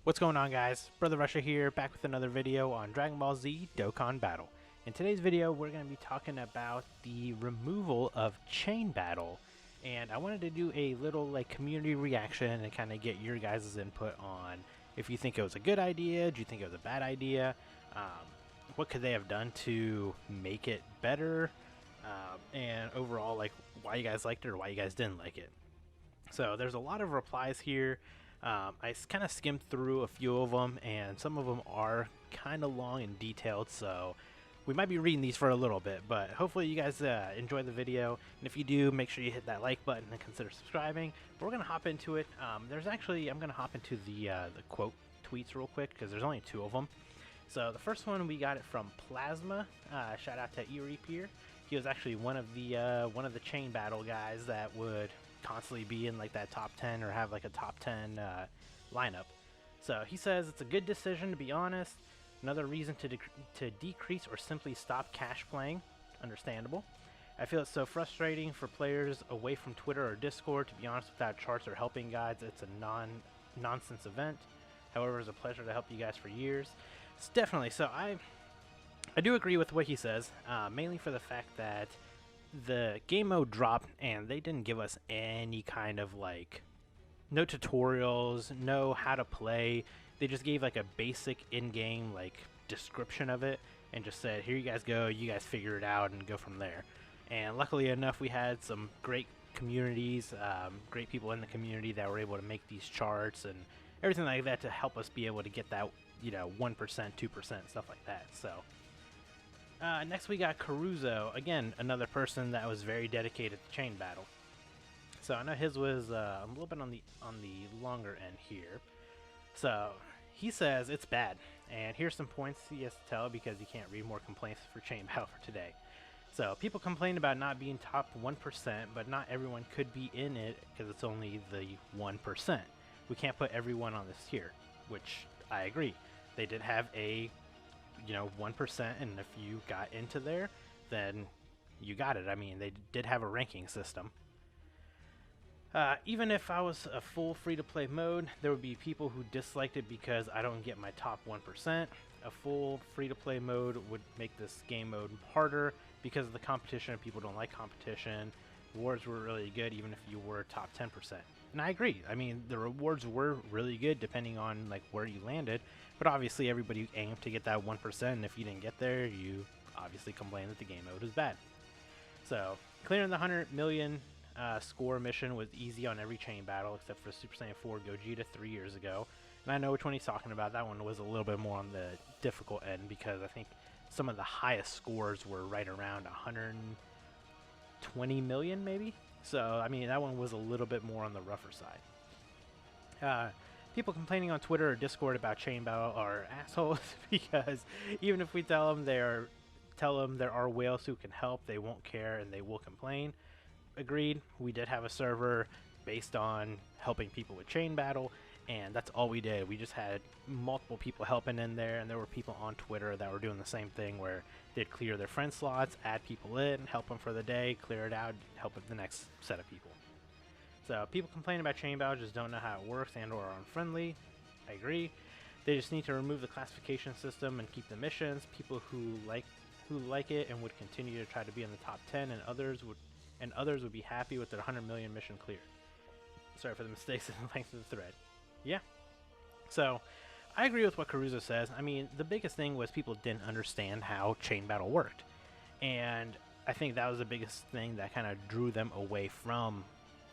What's going on, guys? Brother Russia here, back with another video on Dragon Ball Z Dokkan Battle. In today's video, we're going to be talking about the removal of Chain Battle, and I wanted to do a little community reaction and kind of get your guys' input on if you think it was a good idea, do you think it was a bad idea, what could they have done to make it better, and overall why you guys liked it or why you guys didn't like it. So there's a lot of replies here. I kind of skimmed through a few of them, and some of them are kind of long and detailed, so we might be reading these for a little bit, but hopefully you guys enjoy the video, and if you do, make sure you hit that like button and consider subscribing. But we're going to hop into it. I'm going to hop into the quote tweets real quick, because there's only two of them. So the first one, we got it from Plasma. Shout out to Erepier. He was actually one of the Chain Battle guys that would constantly be in that top 10 or have a top 10 lineup. So he says it's a good decision, to be honest. Another reason to decrease or simply stop cash playing. Understandable. I feel it's so frustrating for players away from Twitter or Discord. To be honest, without charts or helping guides, it's a nonsense event. However, it's a pleasure to help you guys for years. It's definitely so. I do agree with what he says, mainly for the fact that the game mode dropped and they didn't give us any kind of no tutorials, no how to play. They just gave a basic in-game description of it and just said, here you guys go, you guys figure it out and go from there. And luckily enough, we had some great communities, great people in the community that were able to make these charts and everything like that to help us be able to get that 1%, 2%, stuff like that. So next we got Caruso, again another person that was very dedicated to Chain Battle. So I know his was a little bit on the longer end here. So he says it's bad, and here's some points he has to tell because he can't read more complaints for Chain Battle for today. So people complain about not being top 1%, but not everyone could be in it because it's only the 1%. We can't put everyone on this tier, which I agree. They did have a 1%, and if you got into there, then you got it. I mean, they did have a ranking system. Even if I was a full free-to-play mode, there would be people who disliked it because I don't get my top 1%. A full free-to-play mode would make this game mode harder because of the competition. People don't like competition. Rewards were really good even if you were top 10%. And I agree. I mean, the rewards were really good depending on where you landed, but obviously everybody aimed to get that 1%, and if you didn't get there, you obviously complained that the game mode was bad. So clearing the 100 million score mission was easy on every Chain Battle except for Super Saiyan 4 Gogeta 3 years ago, and I know which one he's talking about. That one was a little bit more on the difficult end because I think some of the highest scores were right around 120 million maybe. So, I mean, that one was a little bit more on the rougher side. People complaining on Twitter or Discord about Chain Battle are assholes because even if we tell them there are whales who can help, they won't care and they will complain. Agreed. We did have a server based on helping people with Chain Battle, and that's all we did. We just had multiple people helping in there, and there were people on Twitter that were doing the same thing where they'd clear their friend slots, add people in, help them for the day, clear it out, help with the next set of people. So people complaining about Chain Battle just don't know how it works and or are unfriendly. I agree. They just need to remove the classification system and keep the missions. People who like it and would continue to try to be in the top 10, and others would be happy with their 100 million mission clear. Sorry for the mistakes in the length of the thread. Yeah. So I agree with what Caruso says. I mean, the biggest thing was people didn't understand how Chain Battle worked, and I think that was the biggest thing that kind of drew them away from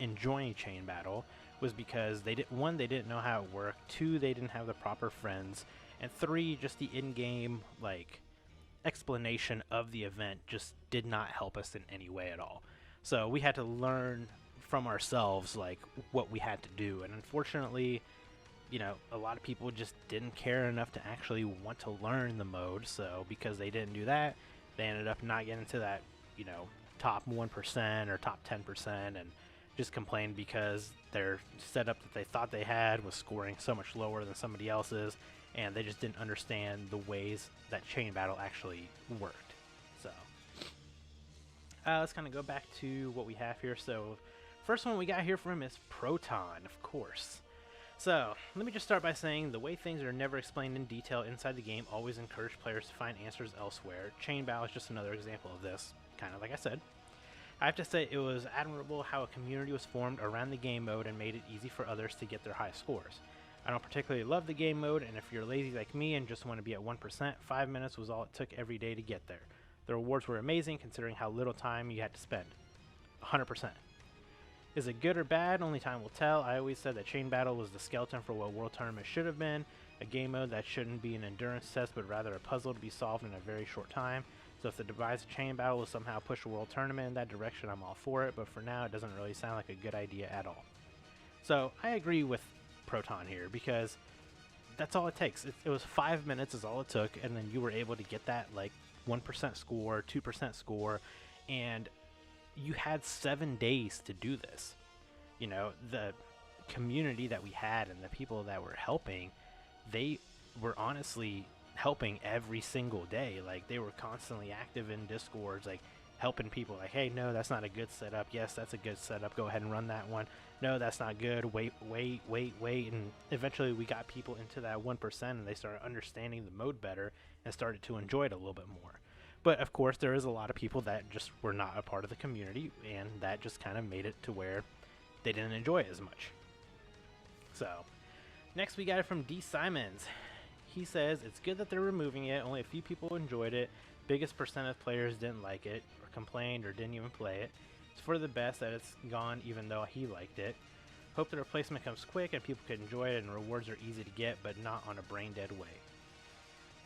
enjoying Chain Battle, was because they didn't know how it worked, 2, they didn't have the proper friends, and 3, just the in-game explanation of the event just did not help us in any way at all. So we had to learn from ourselves what we had to do, and unfortunately, a lot of people just didn't care enough to actually want to learn the mode. So because they didn't do that, they ended up not getting to that top 1% or top 10%, and just complained because their setup that they thought they had was scoring so much lower than somebody else's, and they just didn't understand the ways that Chain Battle actually worked. So let's kind of go back to what we have here. So first one we got here from him is Proton, of course. So, let me just start by saying the way things are never explained in detail inside the game always encourage players to find answers elsewhere. Chain Battle is just another example of this, kind of like I said. I have to say it was admirable how a community was formed around the game mode and made it easy for others to get their high scores. I don't particularly love the game mode, and if you're lazy like me and just want to be at 1%, 5 minutes was all it took every day to get there. The rewards were amazing considering how little time you had to spend. 100%. Is it good or bad? Only time will tell. I always said that Chain Battle was the skeleton for what World Tournament should have been, a game mode that shouldn't be an endurance test but rather a puzzle to be solved in a very short time. So if the device of Chain Battle will somehow push a World Tournament in that direction, I'm all for it, but for now it doesn't really sound like a good idea at all. So I agree with Proton here, because that's all it takes. It was 5 minutes is all it took, and then you were able to get that like 1% score, 2% score, and you had 7 days to do this. You know, the community that we had and the people that were helping, they were honestly helping every single day. Like, they were constantly active in Discords, like helping people, like, hey, no, that's not a good setup. Yes, that's a good setup. Go ahead and run that one. No, that's not good. Wait. And eventually we got people into that 1% and they started understanding the mode better and started to enjoy it a little bit more. But of course, there is a lot of people that just were not a part of the community, and that just kind of made it to where they didn't enjoy it as much. So, next we got it from D. Simons. He says, it's good that they're removing it. Only a few people enjoyed it. Biggest percent of players didn't like it, or complained, or didn't even play it. It's for the best that it's gone, even though he liked it. Hope the replacement comes quick and people can enjoy it, and rewards are easy to get, but not on a brain-dead way.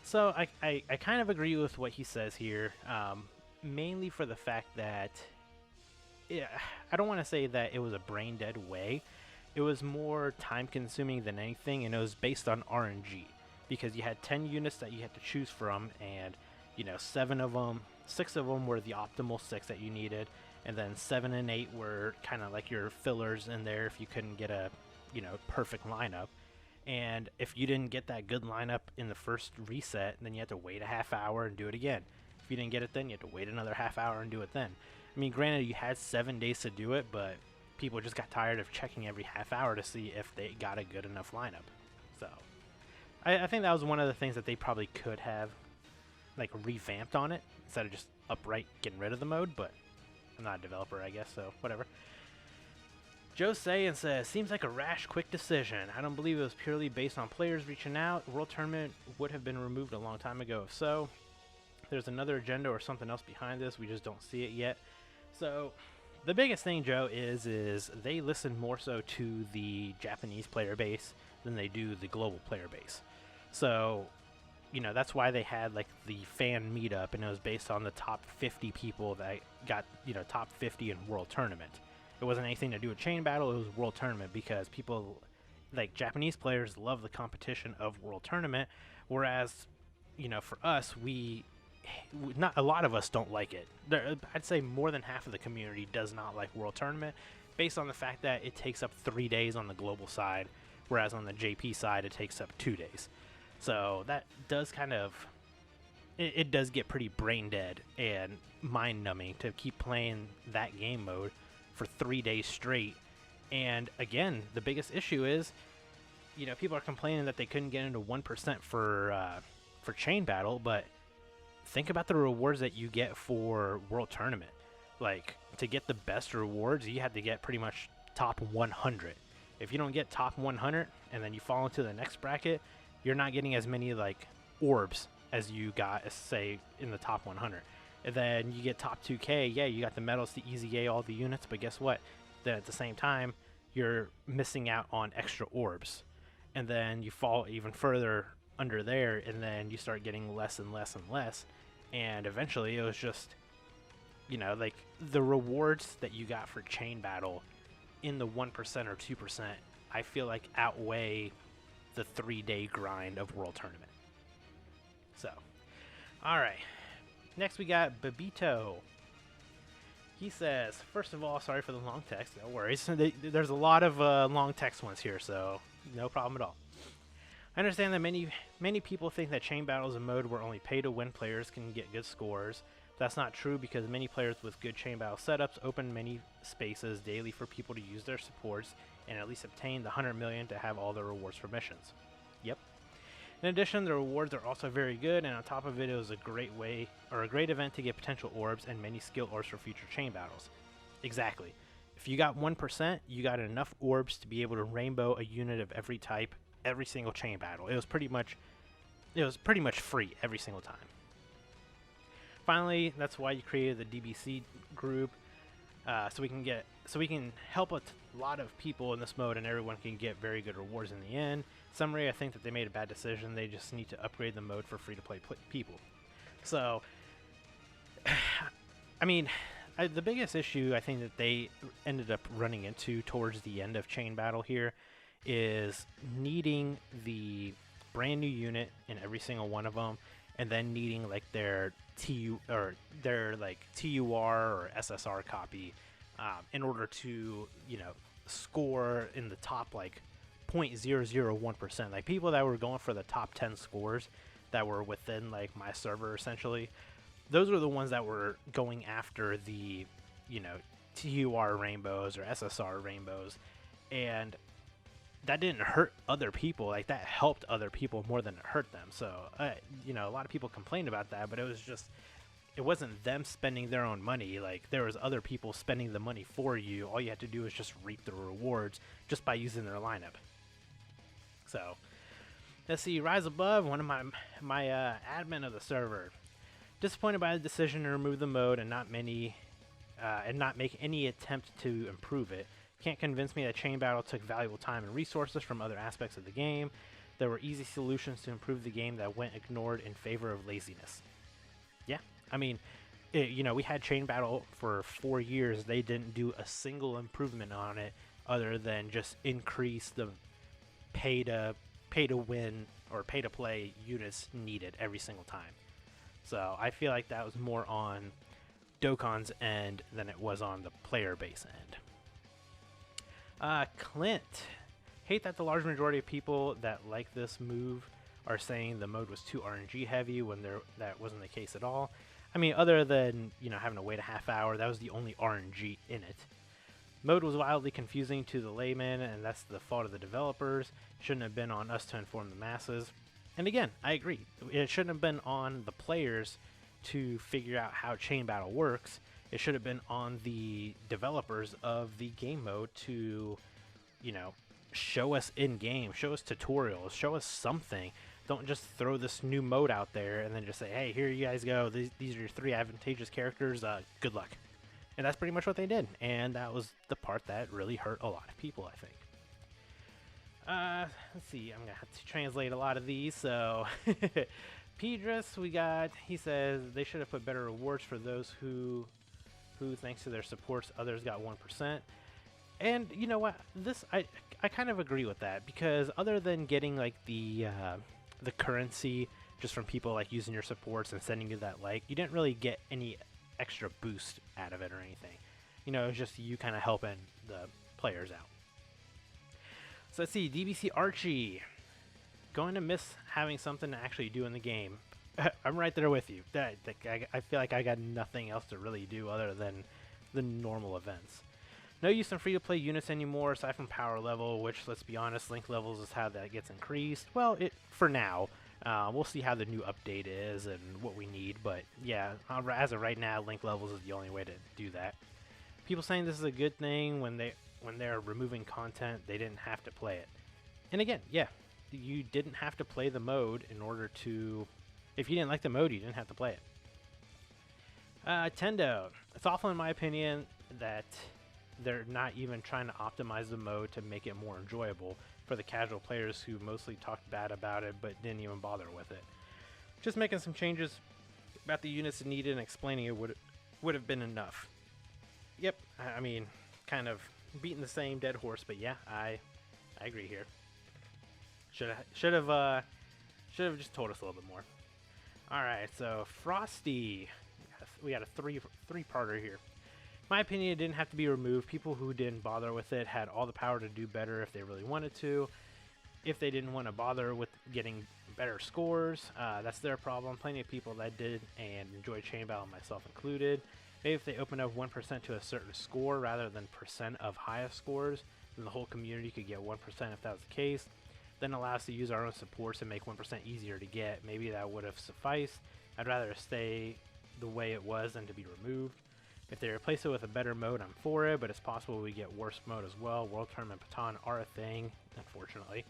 So I kind of agree with what he says here, mainly for the fact that I don't want to say that it was a brain dead way. It was more time consuming than anything, and it was based on RNG, because you had 10 units that you had to choose from, and you know, 6 of them were the optimal 6 that you needed, and then 7 and 8 were kind of like your fillers in there if you couldn't get a, you know, perfect lineup. And if you didn't get that good lineup in the first reset, then you had to wait a half hour and do it again. If you didn't get it then, you had to wait another half hour and do it then. I mean, granted, you had 7 days to do it, but people just got tired of checking every half hour to see if they got a good enough lineup. So, I think that was one of the things that they probably could have, like, revamped on it, instead of just outright getting rid of the mode, but I'm not a developer, I guess, so whatever. Joe Sayan says, seems like a rash, quick decision. I don't believe it was purely based on players reaching out. World Tournament would have been removed a long time ago. If so, there's another agenda or something else behind this. We just don't see it yet. So, the biggest thing, Joe, is they listen more so to the Japanese player base than they do the global player base. So, you know, that's why they had, like, the fan meetup, and it was based on the top 50 people that got, you know, top 50 in World Tournament. It wasn't anything to do with Chain Battle, it was World Tournament, because people, like Japanese players, love the competition of World Tournament, whereas, you know, for us, not a lot of us don't like it. I'd say more than half of the community does not like World Tournament, based on the fact that it takes up 3 days on the global side, whereas on the JP side, it takes up 2 days. So that does kind of, it does get pretty brain dead and mind numbing to keep playing that game mode for 3 days straight. And again, the biggest issue is, you know, people are complaining that they couldn't get into 1% for Chain Battle, but think about the rewards that you get for World Tournament. Like, to get the best rewards, you had to get pretty much top 100. If you don't get top 100 and then you fall into the next bracket, you're not getting as many, like, orbs as you got, say, in the top 100. And then you get top 2K, yeah, you got the medals to easy A all the units, but guess what? Then at the same time, you're missing out on extra orbs. And then you fall even further under there, and then you start getting less and less and less. And eventually it was just, you know, like, the rewards that you got for Chain Battle in the 1% or 2%, I feel like outweigh the 3-day grind of World Tournament. So, alright. Next we got Babito. He says, first of all, sorry for the long text, no worries. There's a lot of long text ones here, so no problem at all. I understand that many people think that Chain Battle is a mode where only pay-to-win players can get good scores. That's not true, because many players with good Chain Battle setups open many spaces daily for people to use their supports, and at least obtain the 100 million to have all the rewards for missions. Yep. In addition, the rewards are also very good, and on top of it, it was a great way, or a great event to get potential orbs and many skill orbs for future chain battles. Exactly. If you got 1%, you got enough orbs to be able to rainbow a unit of every type every single chain battle. It was pretty much free every single time. Finally, that's why you created the DBZ group, so we can help a lot of people in this mode, and everyone can get very good rewards in the end. Summary: I think that they made a bad decision. They just need to upgrade the mode for free-to-play people. So, I mean, the biggest issue I think that they ended up running into towards the end of Chain Battle here is needing the brand new unit in every single one of them, and then needing like their TUR or SSR copy in order to, you know, score in the top like 0.001%. Like people that were going for the top 10 scores that were within like my server essentially, those are the ones that were going after the, you know, TUR rainbows or SSR rainbows, and that didn't hurt other people. Like that helped other people more than it hurt them. So you know, a lot of people complained about that, but it wasn't them spending their own money. Like there was other people spending the money for you. All you had to do was just reap the rewards just by using their lineup. So let's see, Rise Above, one of my admin of the server, disappointed by the decision to remove the mode and not make any attempt to improve it. Can't convince me that Chain Battle took valuable time and resources from other aspects of the game. There were easy solutions to improve the game that went ignored in favor of laziness. Yeah, I mean, you know, we had Chain Battle for 4 years. They didn't do a single improvement on it other than just increase the pay to win or pay to play units needed every single time. So I feel like that was more on Dokkan's end than it was on the player base end. Clint, hate that the large majority of people that like this move are saying the mode was too RNG heavy when that wasn't the case at all. I mean, other than, you know, having to wait a half hour, that was the only RNG in it. Mode was wildly confusing to the layman, and that's the fault of the developers. Shouldn't have been on us to inform the masses. And again, I agree. It shouldn't have been on the players to figure out how Chain Battle works. It should have been on the developers of the game mode to, you know, show us in-game, show us tutorials, show us something. Don't just throw this new mode out there and then just say, hey, here you guys go. These are your 3 advantageous characters. Good luck. And that's pretty much what they did. And that was the part that really hurt a lot of people, I think. Let's see. I'm going to have to translate a lot of these. So, Pedras, he says they should have put better rewards for those who thanks to their supports, others got 1%. And you know what? I kind of agree with that, because other than getting like the currency just from people like using your supports and sending you that like, you didn't really get any extra boost out of it or anything. You know, it was just you kind of helping the players out. So let's see, DBC Archie, going to miss having something to actually do in the game. I'm right there with you. I feel like I got nothing else to really do other than the normal events. No use in free-to-play units anymore, aside from power level, which, let's be honest, link levels is how that gets increased. Well, for now. We'll see how the new update is and what we need, but yeah, as of right now, link levels is the only way to do that. People saying this is a good thing when they're removing content, they didn't have to play it. And again, yeah, you didn't have to play the mode in order to... If you didn't like the mode, you didn't have to play it. Tendo, it's awful in my opinion that they're not even trying to optimize the mode to make it more enjoyable for the casual players who mostly talked bad about it but didn't even bother with it. Just making some changes about the units needed and explaining it would have been enough. Yep, I mean, kind of beating the same dead horse, but yeah, I agree here. Should have just told us a little bit more. All right, so Frosty, we got a three-parter here. My opinion, it didn't have to be removed. People who didn't bother with it had all the power to do better if they really wanted to. If they didn't want to bother with getting better scores, that's their problem. Plenty of people that did and enjoyed Chain Battle, myself included. Maybe if they opened up 1% to a certain score rather than percent of highest scores, then the whole community could get 1% if that was the case. Then allow us to use our own supports and make 1% easier to get. Maybe that would have sufficed. I'd rather stay the way it was than to be removed. If they replace it with a better mode, I'm for it, but it's possible we get worse mode as well. World Tournament Baton are a thing, unfortunately.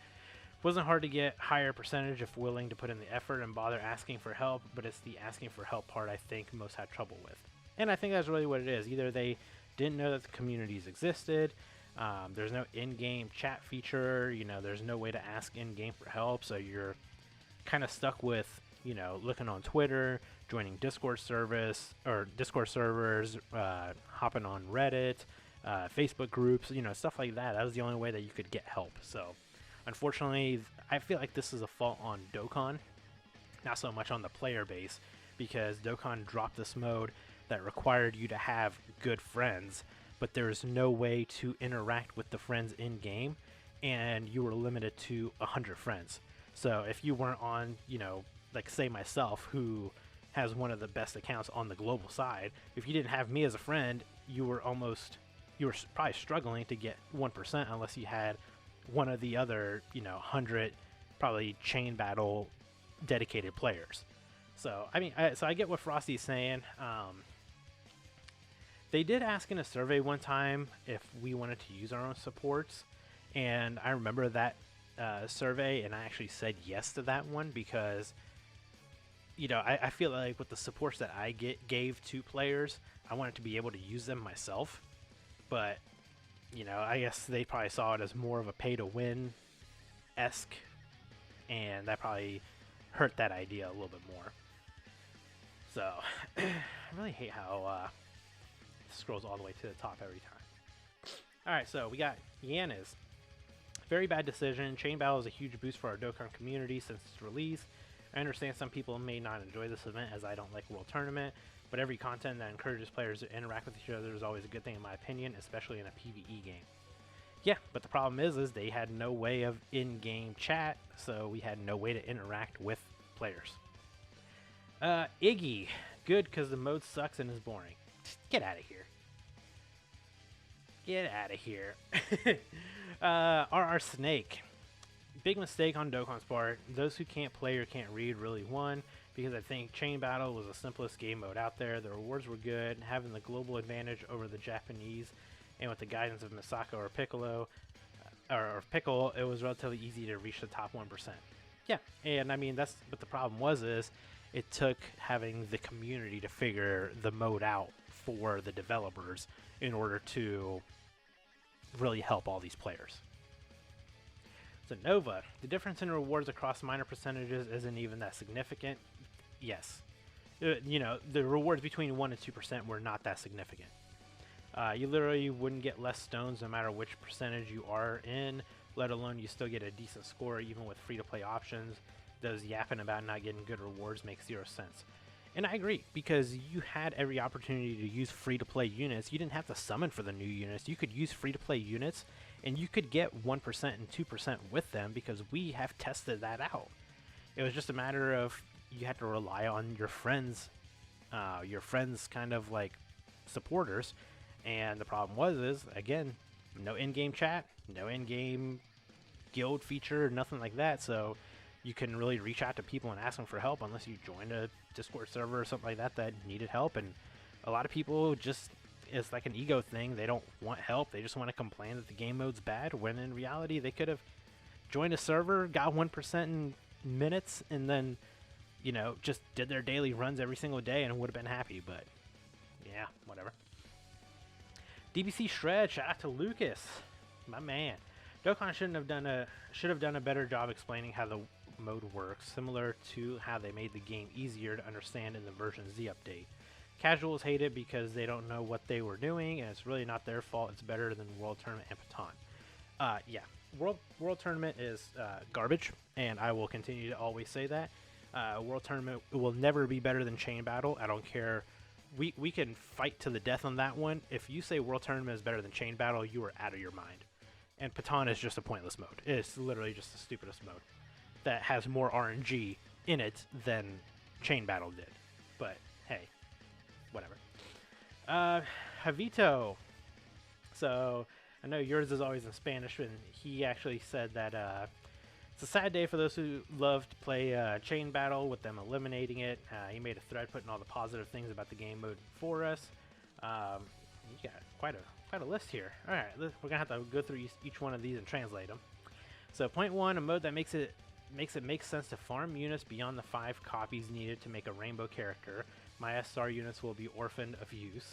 Wasn't hard to get higher percentage if willing to put in the effort and bother asking for help, but it's the asking for help part I think most had trouble with. And I think that's really what it is. Either they didn't know that the communities existed, there's no in-game chat feature, you know, there's no way to ask in-game for help, so you're kind of stuck with, you know, looking on Twitter, joining Discord servers, hopping on Reddit, Facebook groups, you know, stuff like that. That was the only way that you could get help. So unfortunately, I feel like this is a fault on Dokkan, not so much on the player base, because Dokkan dropped this mode that required you to have good friends, but there's no way to interact with the friends in game, and you were limited to 100 friends. So if you weren't on, you know, like say myself, who has one of the best accounts on the global side, if you didn't have me as a friend, you were probably struggling to get 1% unless you had one of the other, you know, 100 probably chain battle dedicated players. So I mean, I get what Frosty's saying. They did ask in a survey one time if we wanted to use our own supports, and I remember that survey, and I actually said yes to that one because, you know, I feel like with the supports that I gave to players, I wanted to be able to use them myself. But, you know, I guess they probably saw it as more of a pay-to-win-esque, and that probably hurt that idea a little bit more. So, I really hate how scrolls all the way to the top every time. Alright, so we got Yanis. Very bad decision. Chain Battle is a huge boost for our Dokkan community since its release. I understand some people may not enjoy this event as I don't like World Tournament, but every content that encourages players to interact with each other is always a good thing in my opinion, especially in a PvE game. Yeah, but the problem is they had no way of in-game chat, so we had no way to interact with players. Iggy. Good because the mode sucks and is boring. Get out of here. Get out of here. RR Snake. Big mistake on Dokkan's part. Those who can't play or can't read really won, because I think Chain Battle was the simplest game mode out there. The rewards were good, having the global advantage over the Japanese, and with the guidance of Misaka or Piccolo, or Pickle, it was relatively easy to reach the top 1%. Yeah, and I mean, that's what the problem was, is it took having the community to figure the mode out for the developers in order to really help all these players. So Nova, the difference in rewards across minor percentages isn't even that significant. Yes, you know, the rewards between 1 and 2% were not that significant. You literally wouldn't get less stones no matter which percentage you are in, let alone you still get a decent score even with free-to-play options. Those yapping about not getting good rewards makes 0 sense. And I agree, because you had every opportunity to use free-to-play units. You didn't have to summon for the new units. You could use free-to-play units, and you could get 1% and 2% with them, because we have tested that out. It was just a matter of you had to rely on your friends kind of like supporters. And the problem was, again, no in-game chat, no in-game guild feature, nothing like that. So you couldn't really reach out to people and ask them for help unless you joined a Discord server or something like that needed help. And a lot of people just, it's like an ego thing. They don't want help. They just want to complain that the game mode's bad, when in reality they could have joined a server, got 1% in minutes, and then, you know, just did their daily runs every single day and would have been happy. But yeah, whatever. DBZ Shred, shout out to Lucas, my man. Dokkan should have done a better job explaining how the mode works, similar to how they made the game easier to understand in the version Z update. Casuals hate it because they don't know what they were doing, and it's really not their fault. It's better than World Tournament and Baton. Yeah, World Tournament is garbage, and I will continue to always say that. World Tournament will never be better than Chain Battle. I don't care. We can fight to the death on that one. If you say World Tournament is better than Chain Battle, you are out of your mind. And Baton is just a pointless mode. It's literally just the stupidest mode that has more RNG in it than Chain Battle did. But hey, whatever. Javito. So I know yours is always in Spanish, and he actually said that it's a sad day for those who love to play Chain Battle with them eliminating it. He made a thread putting all the positive things about the game mode for us. You got quite a list here. All right, we're gonna have to go through each one of these and translate them. So point 1, a mode that makes it make sense to farm units beyond the 5 copies needed to make a rainbow character. My S-Star units will be orphaned of use.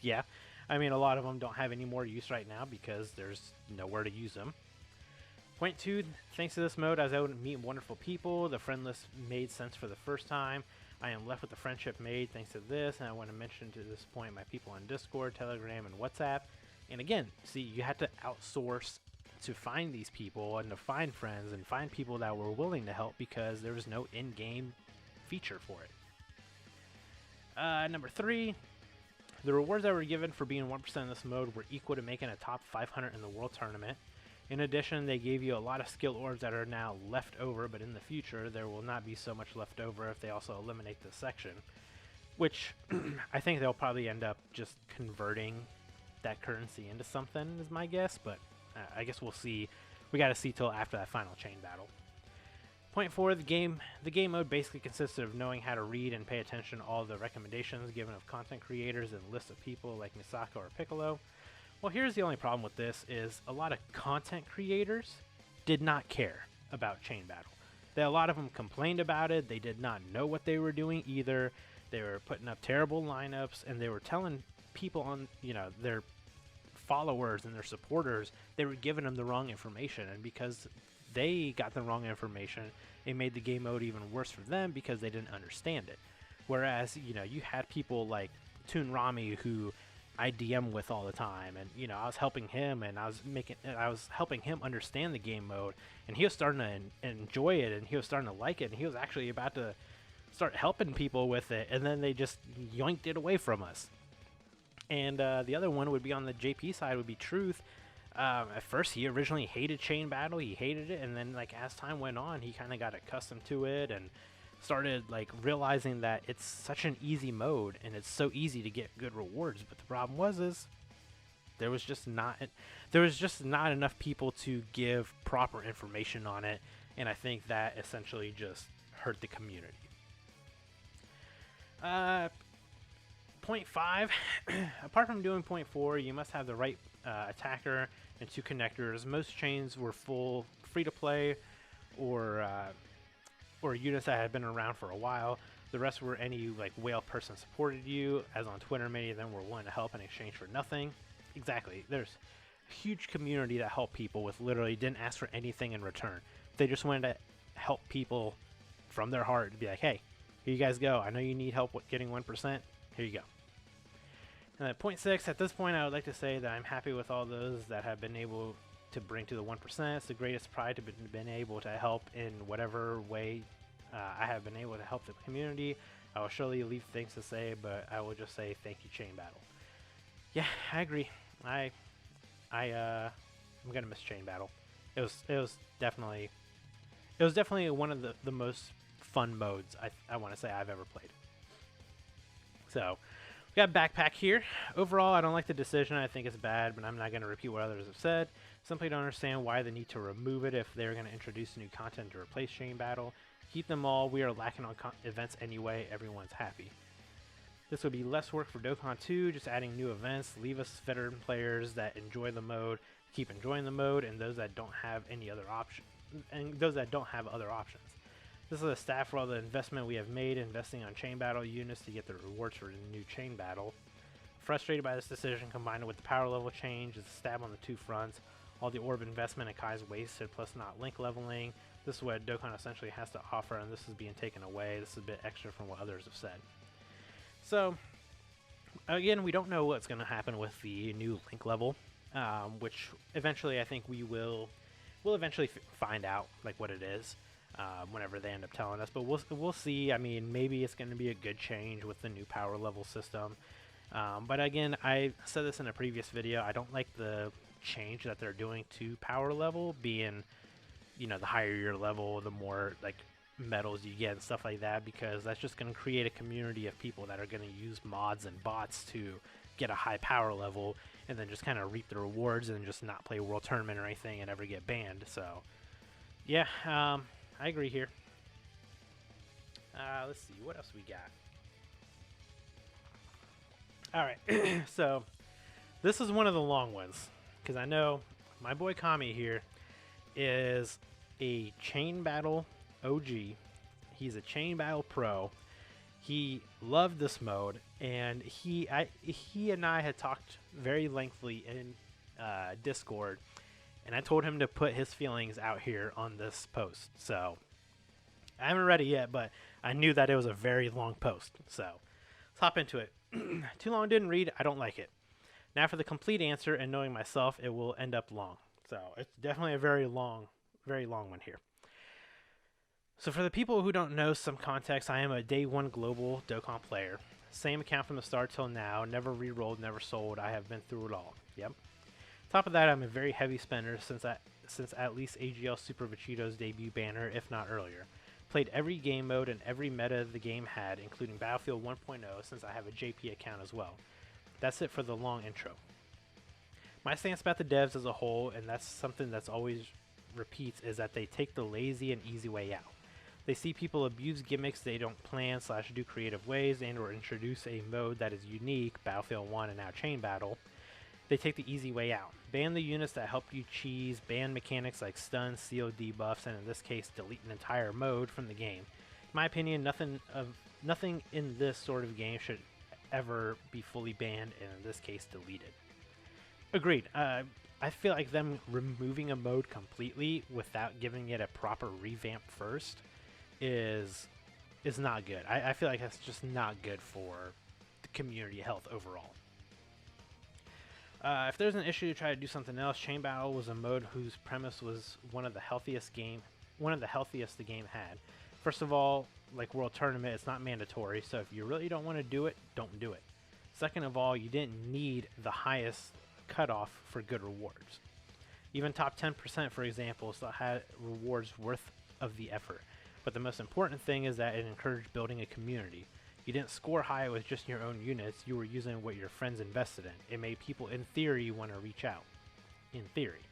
Yeah, I mean, a lot of them don't have any more use right now because there's nowhere to use them. Point 2, thanks to this mode, I was able to meet wonderful people. The friend list made sense for the first time. I am left with the friendship made thanks to this, and I want to mention to this point my people on Discord, Telegram, and WhatsApp. And again, see, you had to outsource to find these people and to find friends and find people that were willing to help because there was no in-game feature for it. Number 3, the rewards that were given for being 1% in this mode were equal to making a top 500 in the world tournament. In addition, they gave you a lot of skill orbs that are now left over, but in the future there will not be so much left over if they also eliminate this section, which I think they'll probably end up just converting that currency into something is my guess, but I guess we'll see. We got to see till after that final chain battle. Point 4, the game mode basically consists of knowing how to read and pay attention to all the recommendations given of content creators and lists of people like Misaka or Piccolo. Well, here's the only problem with this is a lot of content creators did not care about Chain Battle. A lot of them complained about it. They did not know what they were doing either. They were putting up terrible lineups, and they were telling people on, their followers and their supporters, they were giving them the wrong information, and because they got the wrong information, it made the game mode even worse for them because they didn't understand it. Whereas, you had people like Toon Rami who I DM with all the time, and I was helping him, and I was helping him understand the game mode, and he was starting to enjoy it, and he was starting to like it, and he was actually about to start helping people with it, and then they just yoinked it away from us. And the other one would be on the JP side would be Truth. At first, he originally hated Chain Battle. He hated it, and then as time went on, he kind of got accustomed to it and started realizing that it's such an easy mode and it's so easy to get good rewards. But the problem is there was just not enough people to give proper information on it, and I think that essentially just hurt the community. Point 5, apart from doing point 4, you must have the right attacker and 2 connectors. Most chains were full free to play or units that had been around for a while. The rest were any whale person supported you, as on Twitter many of them were willing to help in exchange for nothing. Exactly, there's a huge community that helped people with literally didn't ask for anything in return. They just wanted to help people from their heart and be like, hey, here you guys go, I know you need help with getting 1%, here you go. And at point 6, at this point I would like to say that I'm happy with all those that have been able to bring to the 1%. It's the greatest pride to have been able to help in whatever way I have been able to help the community. I will surely leave things to say, but I will just say thank you, Chain Battle. Yeah, I agree. I'm gonna miss Chain Battle. It was definitely one of the most fun modes I want to say I've ever played. So we got Backpack here. Overall, I don't like the decision. I think it's bad, but I'm not going to repeat what others have said. Simply don't understand why the need to remove it if they're going to introduce new content to replace Chain Battle. Keep them all. We are lacking on events anyway. Everyone's happy. This would be less work for Dokkan 2, just adding new events. Leave us veteran players that enjoy the mode, keep enjoying the mode, and those that don't have any other option, and those that don't have other options. This is a staff for all the investment we have made investing on Chain Battle units to get the rewards for the new Chain Battle. Frustrated by this decision combined with the power level change, it's a stab on the 2 fronts. All the orb investment and Kai's wasted, plus not link leveling. This is what Dokkan essentially has to offer, and this is being taken away. This is a bit extra from what others have said. So, again, we don't know what's going to happen with the new link level, which eventually I think we'll eventually find out what it is. Whenever they end up telling us, but we'll see. I mean, maybe it's going to be a good change with the new power level system. But again, I said this in a previous video. I don't like the change that they're doing to power level, being, the higher your level, the more medals you get and stuff like that, because that's just going to create a community of people that are going to use mods and bots to get a high power level, and then just kind of reap the rewards and just not play World Tournament or anything and ever get banned. So, yeah, I agree here. Let's see, what else we got? All right, so this is one of the long ones, because I know my boy Kami here is a chain battle OG. He's a chain battle pro. He loved this mode, and he and I had talked very lengthily in Discord, and I told him to put his feelings out here on this post. So I haven't read it yet, but I knew that it was a very long post. So let's hop into it. Too long didn't read. I don't like it. Now for the complete answer, and knowing myself, it will end up long. So it's definitely a very long one here. So for the people who don't know some context, I am a day one global Dokkan player. Same account from the start till now. Never re-rolled, never sold. I have been through it all. Yep. Top of that, I'm a very heavy spender since at least AGL Super Vegito's debut banner, if not earlier. Played every game mode and every meta the game had, including Battlefield 1.0, since I have a JP account as well. That's it for the long intro. My stance about the devs as a whole, and that's something that's always repeats, is that they take the lazy and easy way out. They see people abuse gimmicks they don't plan / do creative ways, and or introduce a mode that is unique, Battlefield 1 and now Chain Battle. They take the easy way out. Ban the units that help you cheese, ban mechanics like stun, seal, debuffs, and in this case delete an entire mode from the game. In my opinion, nothing in this sort of game should ever be fully banned, and in this case deleted. Agreed. I feel like them removing a mode completely without giving it a proper revamp first is not good. I feel like that's just not good for the community health overall. If there's an issue to try to do something else, Chain Battle was a mode whose premise was one of the healthiest the game had. First of all, like World Tournament, it's not mandatory, so if you really don't want to do it, don't do it. Second of all, you didn't need the highest cutoff for good rewards. Even top 10%, for example, still had rewards worth of the effort. But the most important thing is that it encouraged building a community. You didn't score high with just your own units, you were using what your friends invested in. It made people, in theory, want to reach out. In theory.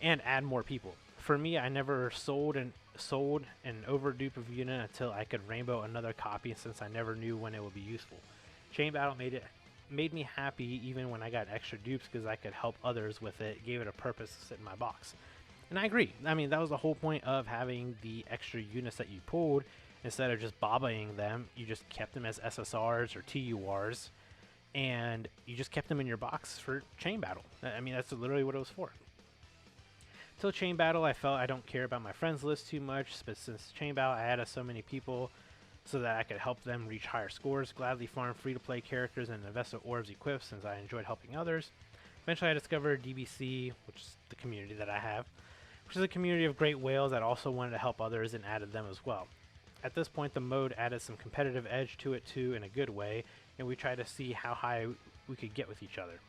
And add more people. For me, I never sold an overdupe of unit until I could rainbow another copy, since I never knew when it would be useful. Chain Battle made me happy even when I got extra dupes, because I could help others with it, gave it a purpose to sit in my box. And I agree. I mean, that was the whole point of having the extra units that you pulled. Instead of just bobbying them, you just kept them as SSRs or TURs, and you just kept them in your box for Chain Battle. I mean, that's literally what it was for. Till Chain Battle, I felt I don't care about my friends list too much, but since Chain Battle, I added so many people so that I could help them reach higher scores, gladly farm free-to-play characters and invest in orbs equipped since I enjoyed helping others. Eventually, I discovered DBC, which is the community that I have, which is a community of great whales that also wanted to help others, and added them as well. At this point, the mode added some competitive edge to it too, in a good way, and we tried to see how high we could get with each other.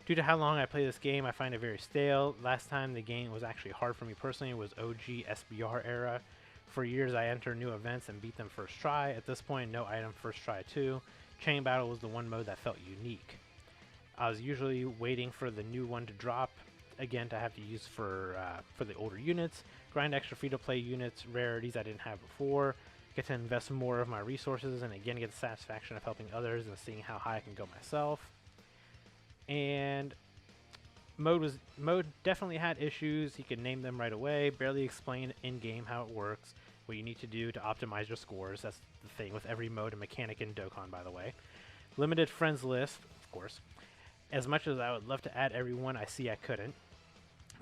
Due to how long I play this game, I find it very stale. Last time the game was actually hard for me personally was OG SBR era. For years I entered new events and beat them first try. At this point, no item first try too. Chain Battle was the one mode that felt unique. I was usually waiting for the new one to drop, again to have to use for the older units, grind extra free-to-play units, rarities I didn't have before, get to invest more of my resources, and again get the satisfaction of helping others and seeing how high I can go myself. And mode definitely had issues. He could name them right away, barely explain in-game how it works, what you need to do to optimize your scores. That's the thing with every mode and mechanic in Dokkan, by the way. Limited friends list, of course. As much as I would love to add everyone, I see I couldn't.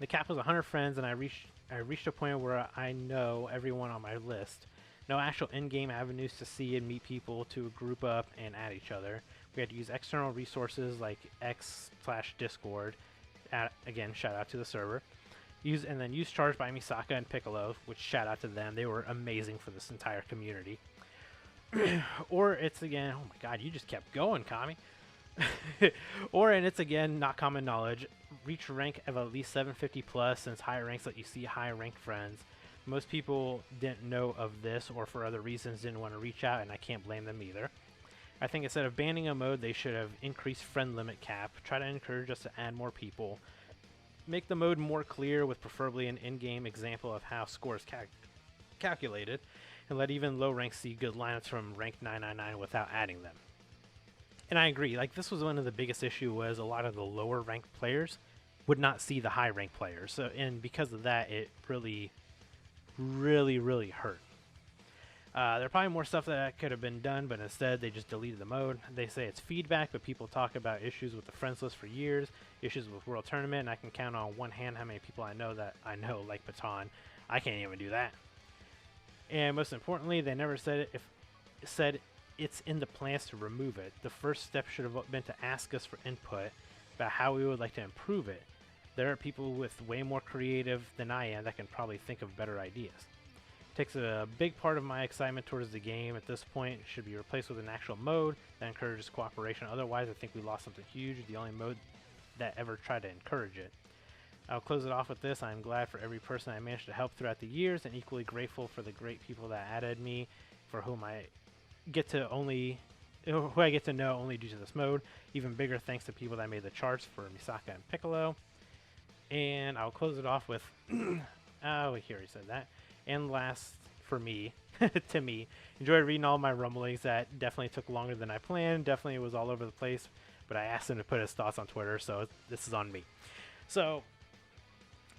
The cap was 100 friends, and I reached a point where I know everyone on my list. No actual in-game avenues to see and meet people to group up and add each other. We had to use external resources like X/Discord. Again, shout out to the server. Use Charged by Misaka and Piccolo, which shout out to them. They were amazing for this entire community. Or it's again, oh my god, you just kept going, Kami. And it's again not common knowledge. Reach rank of at least 750 plus, since higher ranks let you see higher ranked friends. Most people didn't know of this, or for other reasons didn't want to reach out, and I can't blame them either. I think instead of banning a mode, they should have increased friend limit cap, try to encourage us to add more people, make the mode more clear with preferably an in-game example of how score is calculated, and let even low ranks see good lineups from rank 999 without adding them. And I agree, like this was one of the biggest issue was a lot of the lower ranked players would not see the high ranked players. So, and because of that, it really hurt. There are probably more stuff that could have been done, but instead they just deleted the mode. They say it's feedback, but people talk about issues with the friends list for years, issues with World Tournament, and I can count on one hand how many people I know like Baton. I can't even do that. And most importantly, they never said it's in the plans to remove it. The first step should have been to ask us for input about how we would like to improve it. There are people with way more creative than I am that can probably think of better ideas. Takes a big part of my excitement towards the game at this point. It should be replaced with an actual mode that encourages cooperation. Otherwise, I think we lost something huge, the only mode that ever tried to encourage it. I'll close it off with this. I'm glad for every person I managed to help throughout the years, and equally grateful for the great people that added me, for whom I get to know only due to this mode. Even bigger thanks to people that made the charts, for Misaka and Piccolo. And I'll close it off with oh, here he said that. And last, for me, to me, enjoyed reading all my rumblings. That definitely took longer than I planned. Definitely was all over the place, but I asked him to put his thoughts on Twitter, so this is on me. So,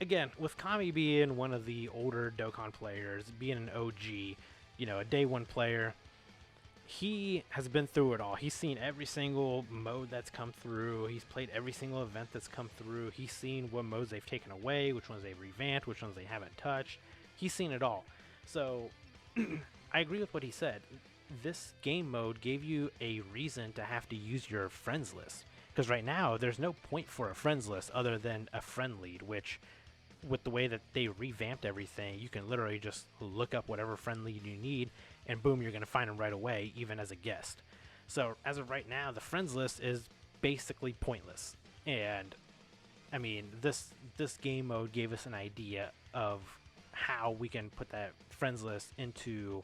again, with Kami being one of the older Dokkan players, being an OG, you know, a day one player, he has been through it all. He's seen every single mode that's come through. He's played every single event that's come through. He's seen what modes they've taken away, which ones they've revamped, which ones they haven't touched. He's seen it all. So I agree with what he said. This game mode gave you a reason to have to use your friends list. Because right now, there's no point for a friends list other than a friend lead, which with the way that they revamped everything, you can literally just look up whatever friend lead you need, and boom, you're going to find them right away, even as a guest. So as of right now, the friends list is basically pointless. And I mean, this game mode gave us an idea of how we can put that friends list into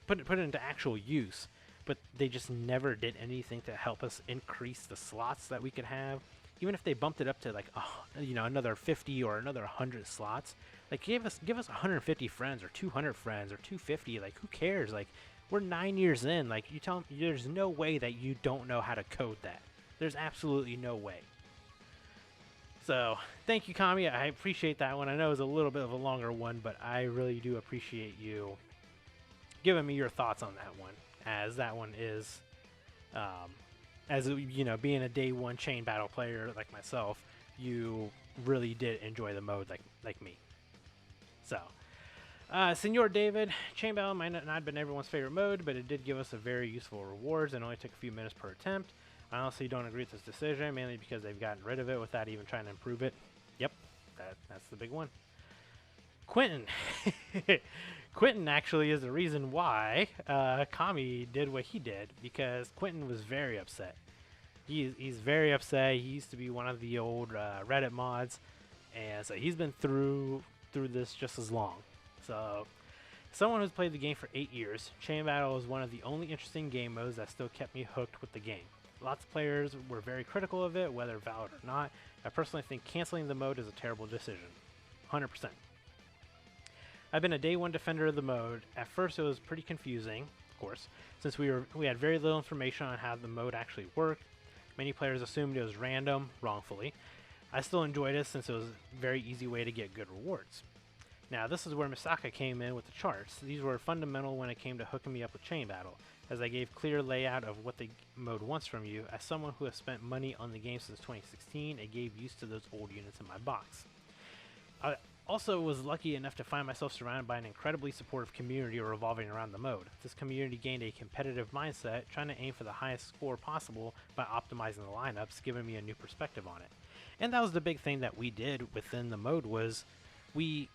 put it into actual use, but they just never did anything to help us increase the slots that we could have. Even if they bumped it up to like another 50 or another 100 slots, like give us 150 friends or 200 friends or 250, like who cares? Like we're 9 years in, like you tell me there's no way that you don't know how to code that. There's absolutely no way. So, thank you, Kami. I appreciate that one. I know it was a little bit of a longer one, but I really do appreciate you giving me your thoughts on that one, as that one is, as you know, being a day one chain battle player like myself, you really did enjoy the mode like me. So, Senor David, chain battle might not have been everyone's favorite mode, but it did give us a very useful rewards and only took a few minutes per attempt. I honestly don't agree with this decision, mainly because they've gotten rid of it without even trying to improve it. Yep, that's the big one. Quentin. Quentin actually is the reason why Kami did what he did, because Quentin was very upset. He's very upset. He used to be one of the old Reddit mods, and so he's been through this just as long. So, someone who's played the game for 8 years, Chain Battle is one of the only interesting game modes that still kept me hooked with the game. Lots of players were very critical of it, whether valid or not. I personally think canceling the mode is a terrible decision. 100%. I've been a day one defender of the mode. At first it was pretty confusing, of course, since we had very little information on how the mode actually worked. Many players assumed it was random, wrongfully. I still enjoyed it since it was a very easy way to get good rewards. Now, this is where Misaka came in with the charts. These were fundamental when it came to hooking me up with Chain Battle, as I gave clear layout of what the mode wants from you. As someone who has spent money on the game since 2016, it gave use to those old units in my box. I also was lucky enough to find myself surrounded by an incredibly supportive community revolving around the mode. This community gained a competitive mindset, trying to aim for the highest score possible by optimizing the lineups, giving me a new perspective on it. And that was the big thing that we did within the mode, was we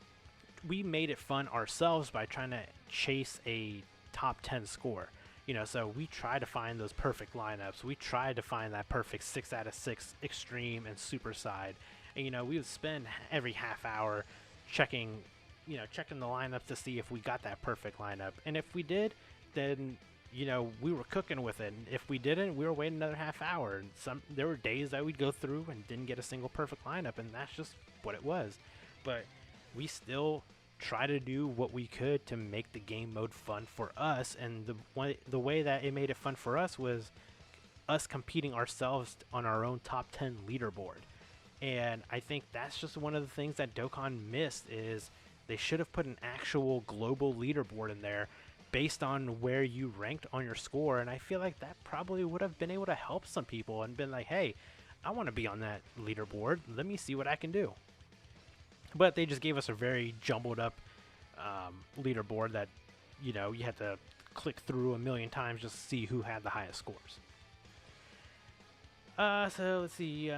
made it fun ourselves by trying to chase a top 10 score. You know, so we tried to find those perfect lineups. We tried to find that perfect 6 out of 6 extreme and super side. And, you know, we would spend every half hour checking the lineup to see if we got that perfect lineup. And if we did, then you know, we were cooking with it. And if we didn't, we were waiting another half hour. And there were days that we'd go through and didn't get a single perfect lineup, and that's just what it was. But we still try to do what we could to make the game mode fun for us. And the way that it made it fun for us was us competing ourselves on our own top 10 leaderboard. And I think that's just one of the things that Dokkan missed, is they should have put an actual global leaderboard in there based on where you ranked on your score. And I feel like that probably would have been able to help some people and been like, hey, I want to be on that leaderboard. Let me see what I can do. But they just gave us a very jumbled up leaderboard that, you know, you had to click through a million times just to see who had the highest scores. So let's see.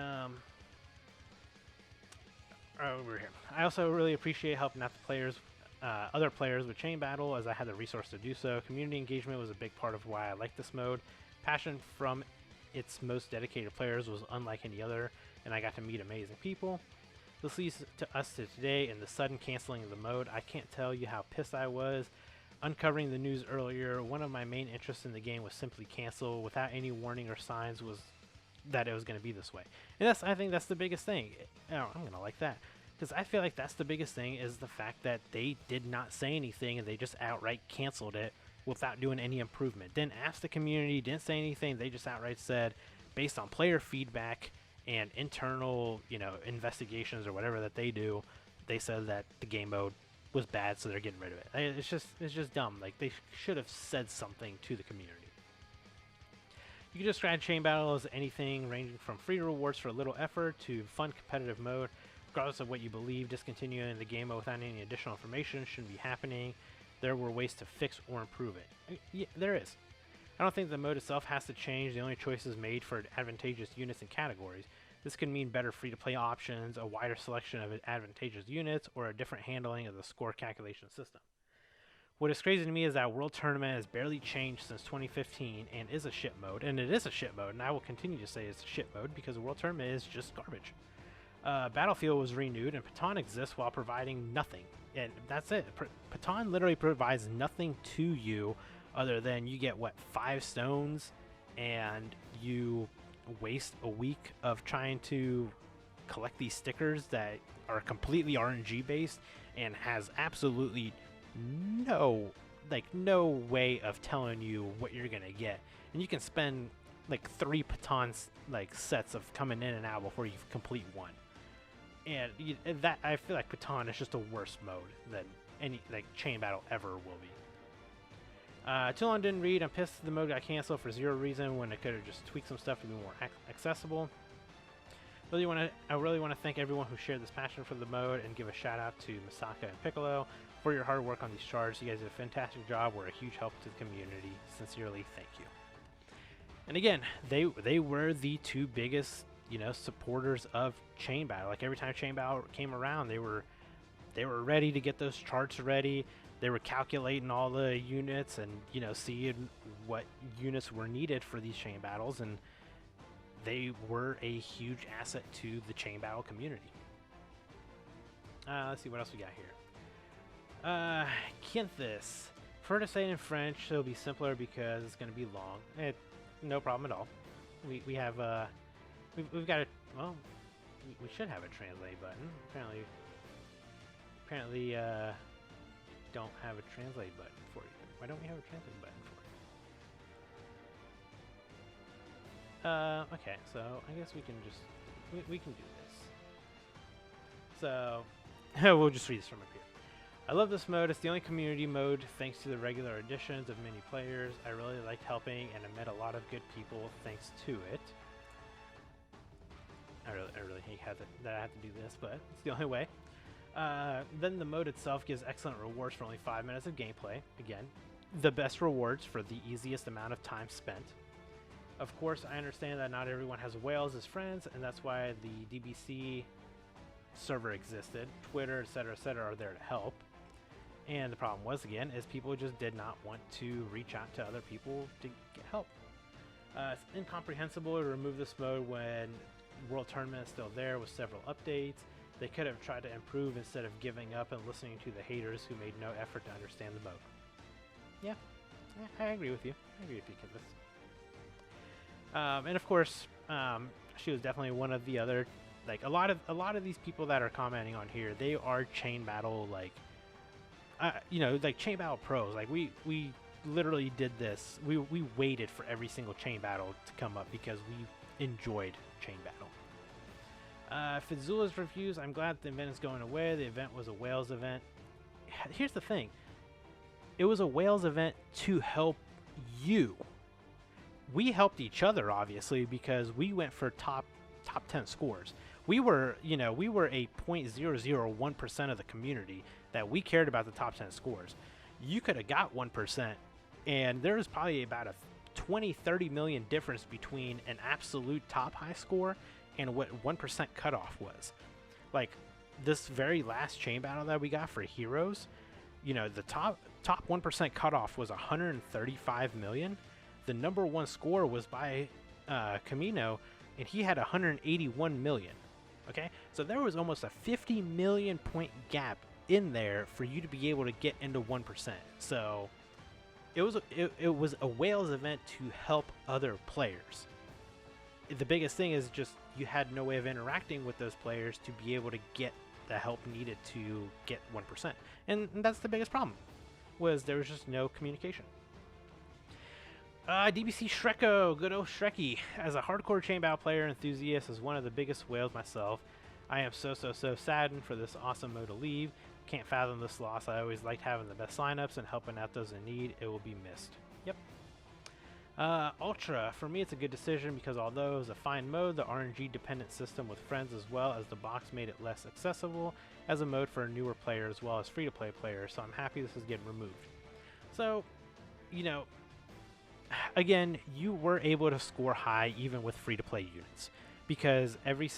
Over here. I also really appreciate helping out the players, other players with Chain Battle, as I had the resource to do so. Community engagement was a big part of why I like this mode. Passion from its most dedicated players was unlike any other, and I got to meet amazing people. This leads to us to today and the sudden canceling of the mode. I can't tell you how pissed I was. Uncovering the news earlier, one of my main interests in the game was simply canceled without any warning or signs that it was going to be this way. And I think that's the biggest thing. I'm going to like that, because I feel like that's the biggest thing, is the fact that they did not say anything and they just outright canceled it without doing any improvement. Didn't ask the community, didn't say anything. They just outright said, based on player feedback and internal, you know, investigations or whatever that they do, they said that the game mode was bad, so they're getting rid of it. It's just dumb. Like, they should have said something to the community. You can describe Chain Battle as anything ranging from free rewards for little effort to fun competitive mode. Regardless of what you believe, discontinuing the game mode without any additional information shouldn't be happening. There were ways to fix or improve it. Yeah, there is. I don't think the mode itself has to change. The only choice is made for advantageous units and categories. This could mean better free-to-play options, a wider selection of advantageous units, or a different handling of the score calculation system. What is crazy to me is that World Tournament has barely changed since 2015 and is a shit mode, and it is a shit mode, and I will continue to say it's a shit mode because World Tournament is just garbage. Battlefield was renewed, and Patan exists while providing nothing, and that's it. Patan literally provides nothing to you other than you get, what, 5 stones, and you waste a week of trying to collect these stickers that are completely RNG based and has absolutely no way of telling you what you're gonna get, and you can spend like 3 Patans like sets of coming in and out before you complete one. And that, I feel like Patan is just a worse mode than any Chain Battle ever will be. Too long didn't read. I'm pissed the mode got canceled for zero reason when it could have just tweaked some stuff to be more accessible. I really want to thank everyone who shared this passion for the mode, and give a shout out to Misaka and Piccolo for your hard work on these charts. You guys did a fantastic job. We're a huge help to the community. Sincerely, thank you. And again, they were the 2 biggest, you know, supporters of Chain Battle. Like, every time Chain Battle came around, they were ready to get those charts ready. They were calculating all the units and, you know, seeing what units were needed for these Chain Battles, and they were a huge asset to the Chain Battle community. Let's see what else we got here. Kinthus. Prefer to say it in French, so it'll be simpler because it's going to be long. No problem at all. We have we've got a, well, we should have a translate button. Apparently don't have a translate button for you. Why don't we have a translate button for you? Okay, so I guess we can just we can do this. So we'll just read this from up here. I love this mode. It's the only community mode thanks to the regular additions of many players. I really liked helping, and I met a lot of good people thanks to it. I really hate that I have to do this, but it's the only way. Then the mode itself gives excellent rewards for only 5 minutes of gameplay. Again, the best rewards for the easiest amount of time spent. Of course, I understand that not everyone has whales as friends, and that's why the DBZ server existed. Twitter, etc., are there to help. And the problem was, again, is people just did not want to reach out to other people to get help. It's incomprehensible to remove this mode when World Tournament is still there with several updates. They could have tried to improve instead of giving up and listening to the haters who made no effort to understand the mode. Yeah, I agree with you. I agree with you, Kidless. And of course, she was definitely one of the other, like a lot of these people that are commenting on here. They are chain battle, like, you know, like chain battle pros. Like we literally did this. We waited for every single chain battle to come up because we enjoyed chain battle. Fizula's reviews. I'm glad the event is going away. The event was a Wales event. Here's the thing. It was a Wales event to help you. We helped each other, obviously, because we went for top 10 scores. We were, you know, we were a 0.001% of the community that we cared about the top 10 scores. You could have got 1%, and there was probably about a 20-30 million difference between an absolute top high score and what 1% cutoff was. Like, this very last chain battle that we got for heroes, you know, the top 1% cutoff was 135 million. The number one score was by Camino, and he had 181 million. Okay, so there was almost a 50 million point gap in there for you to be able to get into 1%. So it was a Wales event to help other players. The biggest thing is just you had no way of interacting with those players to be able to get the help needed to get 1%. And that's the biggest problem, was there was just no communication. DBC Shreko, good old Shreky. As a hardcore chain battle player enthusiast, as one of the biggest whales myself, I am so saddened for this awesome mode to leave. Can't fathom this loss. I always liked having the best lineups and helping out those in need. It will be missed. Yep. Ultra, for me it's a good decision because although it was a fine mode, the RNG dependent system with friends as well as the box made it less accessible as a mode for a newer player as well as free-to-play players, so I'm happy this is getting removed. So, you know, again, you were able to score high even with free-to-play units because every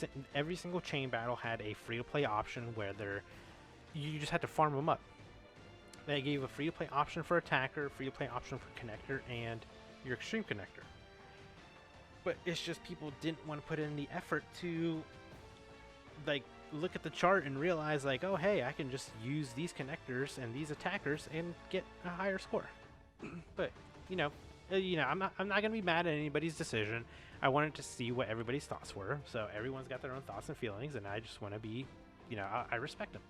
single chain battle had a free-to-play option where you just had to farm them up. They gave a free-to-play option for attacker, free-to-play option for connector, and your extreme connector. But it's just people didn't want to put in the effort to like look at the chart and realize like, oh hey, I can just use these connectors and these attackers and get a higher score. But you know, I'm not gonna be mad at anybody's decision. I wanted to see what everybody's thoughts were, so everyone's got their own thoughts and feelings, and I just want to be, you know, I respect them.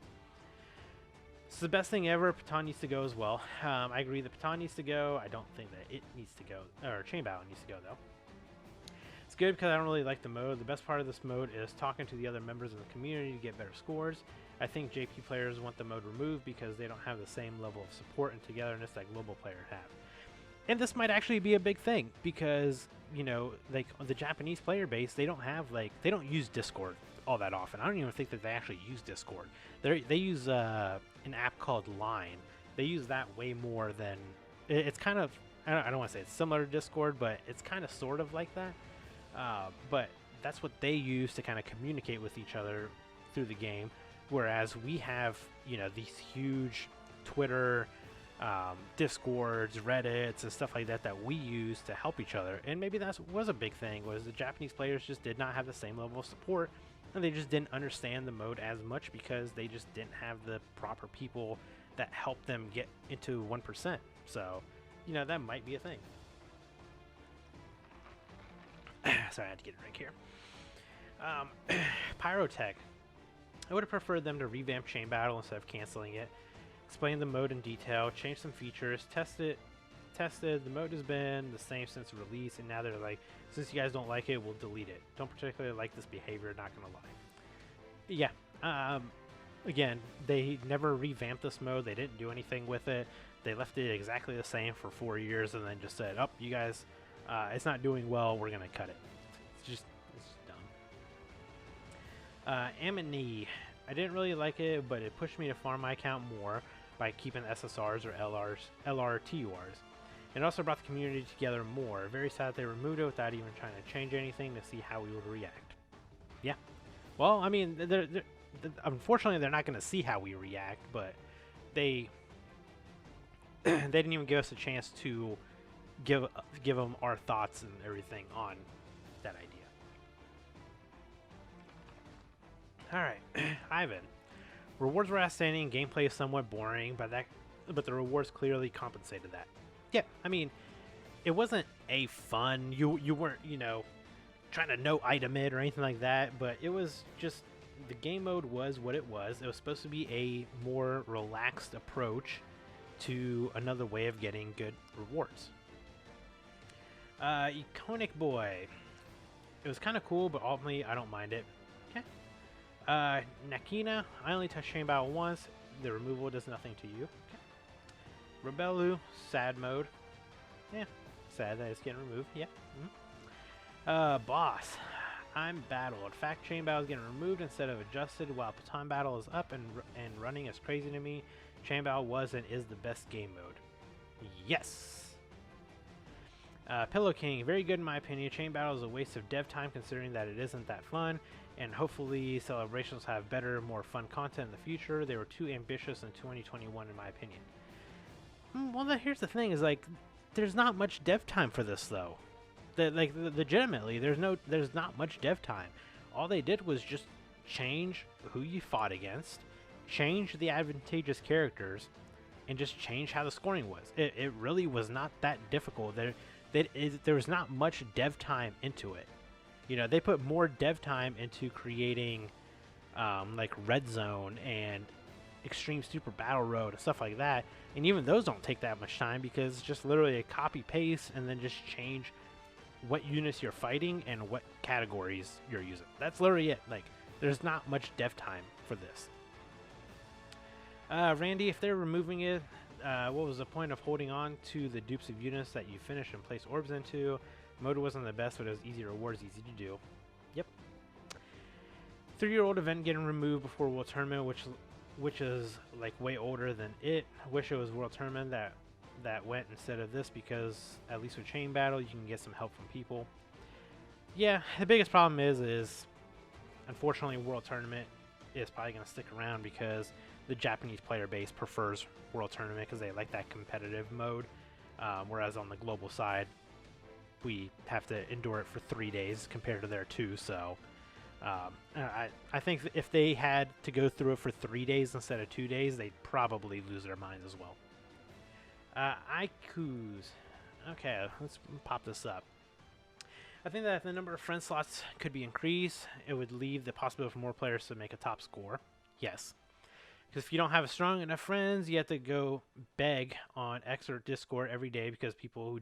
It's the best thing ever. Patan needs to go as well. I agree that Patan needs to go. I don't think that it needs to go, or Chain Battle needs to go though. It's good because I don't really like the mode. The best part of this mode is talking to the other members of the community to get better scores. I think JP players want the mode removed because they don't have the same level of support and togetherness that global players have. And this might actually be a big thing because, you know, like the Japanese player base, they don't use Discord all that often. I don't even think that they actually use Discord. They use an app called Line. They use that way more than it's kind of, I don't want to say it's similar to Discord, but it's kind of sort of like that. But that's what they use to kind of communicate with each other through the game. Whereas we have, you know, these huge Twitter, Discords, Reddits, and stuff like that that we use to help each other. And maybe that was a big thing, was the Japanese players just did not have the same level of support, and they just didn't understand the mode as much because they just didn't have the proper people that helped them get into 1%. So, you know, that might be a thing. Sorry, I had to get a drink here. Pyrotech. I would have preferred them to revamp Chain Battle instead of canceling it. Explain the mode in detail, change some features, tested. The mode has been the same since release, and now they're like, since you guys don't like it, we'll delete it. Don't particularly like this behavior, not gonna lie. Yeah. Again, they never revamped this mode. They didn't do anything with it. They left it exactly the same for 4 years, and then just said, "Oh, you guys, it's not doing well. We're gonna cut it." It's just dumb. Amini. I didn't really like it, but it pushed me to farm my account more by keeping SSRs or LRTURs. It also brought the community together more. Very sad they removed it without even trying to change anything to see how we would react. Yeah. Well, I mean, unfortunately, they're not going to see how we react, but they didn't even give us a chance to give them our thoughts and everything on that idea. Alright, Ivan. Rewards were outstanding, gameplay is somewhat boring, but the rewards clearly compensated that. Yeah, I mean, it wasn't a fun. You weren't, you know, trying to no item it or anything like that, but it was just the game mode was what it was. It was supposed to be a more relaxed approach to another way of getting good rewards. Iconic Boy. It was kind of cool, but ultimately I don't mind it. Okay. Nakina. I only touched Chain Battle once. The removal does nothing to you. Okay. Rebelu. Sad mode. Yeah. Sad that it's getting removed. Yeah. Boss. I'm battled. Fact Chain Battle is getting removed instead of adjusted while Baton Battle is up and running is crazy to me. Chain Battle was and is the best game mode. Yes! Pillow King, very good in my opinion. Chain Battle is a waste of dev time considering that it isn't that fun, and hopefully celebrations have better, more fun content in the future. They were too ambitious in 2021 in my opinion. Well, here's the thing, is like, there's not much dev time for this though. Legitimately, there's not much dev time. All they did was just change who you fought against, change the advantageous characters, and just change how the scoring was. It really was not that difficult. There was not much dev time into it. You know, they put more dev time into creating like Red Zone and Extreme Super Battle Road and stuff like that, and even those don't take that much time because it's just literally a copy paste and then just change what units you're fighting and what categories you're using. That's literally it. Like, there's not much dev time for this. Randy, if they're removing it, what was the point of holding on to the dupes of units that you finish and place orbs into? Mode wasn't the best, but it was easy rewards, easy to do. Yep. 3-year-old event getting removed before World Tournament, which is like way older than it. I wish it was World Tournament that went instead of this, because at least with Chain Battle you can get some help from people. Yeah, the biggest problem is unfortunately World Tournament is probably going to stick around because the Japanese player base prefers World Tournament because they like that competitive mode, whereas on the global side we have to endure it for 3 days compared to their 2. So I think if they had to go through it for 3 days instead of 2 days, they'd probably lose their minds as well. Aikus. Okay, let's pop this up. I think that if the number of friend slots could be increased, it would leave the possibility for more players to make a top score. Yes. Because if you don't have strong enough friends, you have to go beg on X or Discord every day because people